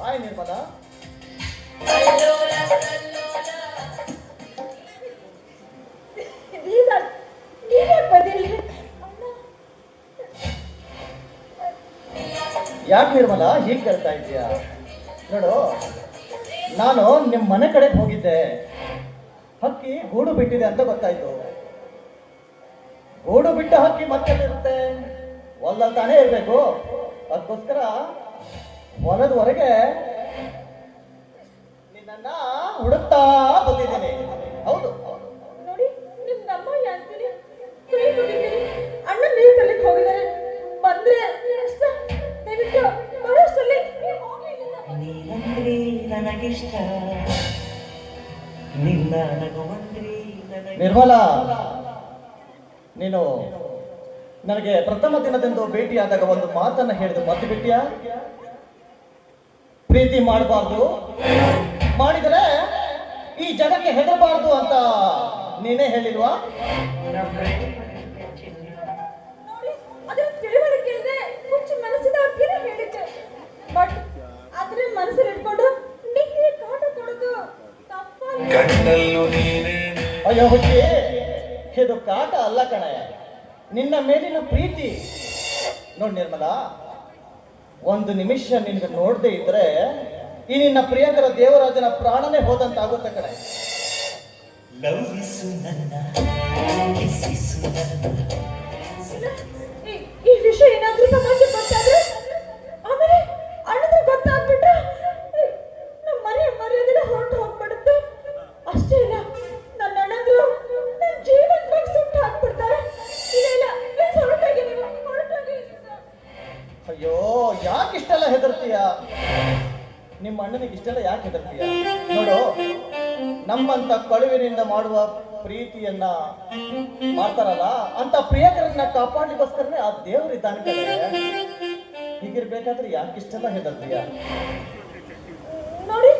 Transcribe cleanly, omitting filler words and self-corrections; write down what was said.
Hi Nirmala. ಯಾಕೆ ನಿರ್ಮಲಾ ಹೀಗೆ ಕೇಳ್ತಾ ಇದೀಯಾ? ನೋಡು, ನಾನು ನಿಮ್ಮ ಮನೆ ಕಡೆಗೆ ಹೋಗಿದ್ದೆ. ಹಕ್ಕಿ ಗೂಡು ಬಿಟ್ಟಿದೆ ಅಂತ ಗೊತ್ತಾಯ್ತು. ಗೂಡು ಬಿಟ್ಟ ಹಕ್ಕಿ ಮತ್ತೆಲ್ಲಿರುತ್ತೆ? ಹೊಲದಲ್ಲಿ ತಾನೇ ಇರಬೇಕು. ಅದಕ್ಕೋಸ್ಕರ ಹೊಲದವರೆಗೆ ನಿನ್ನನ್ನ ಹುಡುಕ್ತಾ ಬಂದಿದ್ದೀನಿ. ಹೌದು, ನೋಡಿ, ನಿಮ್ ನಮ್ಮ ಅಂತೀನಿ ಅಣ್ಣ ನೀರು ತಲೆಗೆ ಹೋಗಿದ್ದಾರೆ. ಬಂದ್ರೆ ಅಷ್ಟ ದಯವಿಟ್ಟು ಬರೋಷ್ಟರಲ್ಲಿ ನೀನಂದ್ರೆ ನನಗಿಷ್ಟ, ನಿನ್ನ ನಗುವಂದ್ರೆ ನಿರ್ಮಲಾ, ನೀನು ನನಗೆ ಪ್ರಥಮ ದಿನದಂದು ಭೇಟಿಯಾದಾಗ ಒಂದು ಮಾತನ್ನ ಹೇಳಿದ ಮರ್ತು ಬಿಟ್ಟಿಯಾ? ಪ್ರೀತಿ ಮಾಡಬಾರ್ದು, ಮಾಡಿದರೆ ಈ ಜಗಕ್ಕೆ ಹೆದರಬಾರ್ದು ಅಂತ ನೀನೇ ಹೇಳಿಲ್ವಾ? ನೋಡಿ, ಅದ್ರ ತಿಳುವಳಿಕೆ ಇಲ್ಲದೆ ಹುಚ್ಚು ಮನಸ್ಸಿನ ಅವ್ರಿಗೆ ಹೇಳಿದ್ದೆ. ಬಟ್ ಅದ್ರ ಮನಸ್ಸಲ್ಲಿ ಇಟ್ಕೊಂಡು ನಿಂಗೆ ಕಾಟ ಕೊಡೋದು ತಪ್ಪಲ್ಲ. ಅಯ್ಯೋ ಹುಚ್ಚಿ, ಇದು ಕಾಟ ಅಲ್ಲ ಕಣೆ, ನಿನ್ನ ಮೇಲಿನ ಪ್ರೀತಿ. ನೋಡ್ ನಿರ್ಮಲಾ, ಒಂದು ನಿಮಿಷ ನಿನ್ಗೆ ನೋಡದೆ ಇದ್ರೆ ಈ ನಿನ್ನ ಪ್ರಿಯಕರ ದೇವರಾಜನ ಪ್ರಾಣನೇ ಹೋದಂತಾಗುತ್ತೆ ಕಣೆ. ಈ ವಿಷಯ ಏನಾದ್ರೂ ಸಮಾಜಕ್ಕೆ ಗೊತ್ತಾದ್ರೆ ಆಮೇಲೆ ಅಣ್ಣನಿಗೆ ಗೊತ್ತಾಗ್ಬಿಟ್ರೆ ನಮ್ಮ ಮನೆ ಮರ್ಯಾದೆಲ್ಲ ಹೊರಟು ಹೋಗ್ಬಿಡುತ್ತೆ. ಅಷ್ಟೇ ಇಲ್ಲ, ನನ್ನ ಅಣ್ಣಂದ್ರು ನನ್ನ ಜೀವನ ಸುಟ್ಟು ಹಾಕ್ಬಿಡ್ತಾರೆ. ಇಲ್ಲ ಹೊರಟೋಗಿ, ನೀವು ಹೊರಟೋಗಿ. ಅಯ್ಯೋ, ಯಾಕೆ ಇಷ್ಟೆಲ್ಲ ಹೆದರ್ತೀಯ? ನಿಮ್ಮ ಅಣ್ಣನಿಗೆ ಇಷ್ಟೆಲ್ಲ ಯಾಕೆ ಹೆದರ್ತೀಯ? ನೋಡು, ನಮ್ಮಂತ ಕಳುವಿನಿಂದ ಮಾಡುವ ಪ್ರೀತಿಯನ್ನ ಮಾಡ್ತಾರಲ್ಲ, ಅಂತ ಪ್ರಿಯಕರನ್ನ ಕಾಪಾಡಲಿಕ್ಕೋಸ್ಕರನೇ ಆ ದೇವರಿದ್ದಾನೆ ಕಣೆ. ಹೀಗಿರ್ಬೇಕಾದ್ರೆ ಯಾಕೆ ಇಷ್ಟೆಲ್ಲ ಹೆದರ್ತೀಯ? ನೋಡಿ,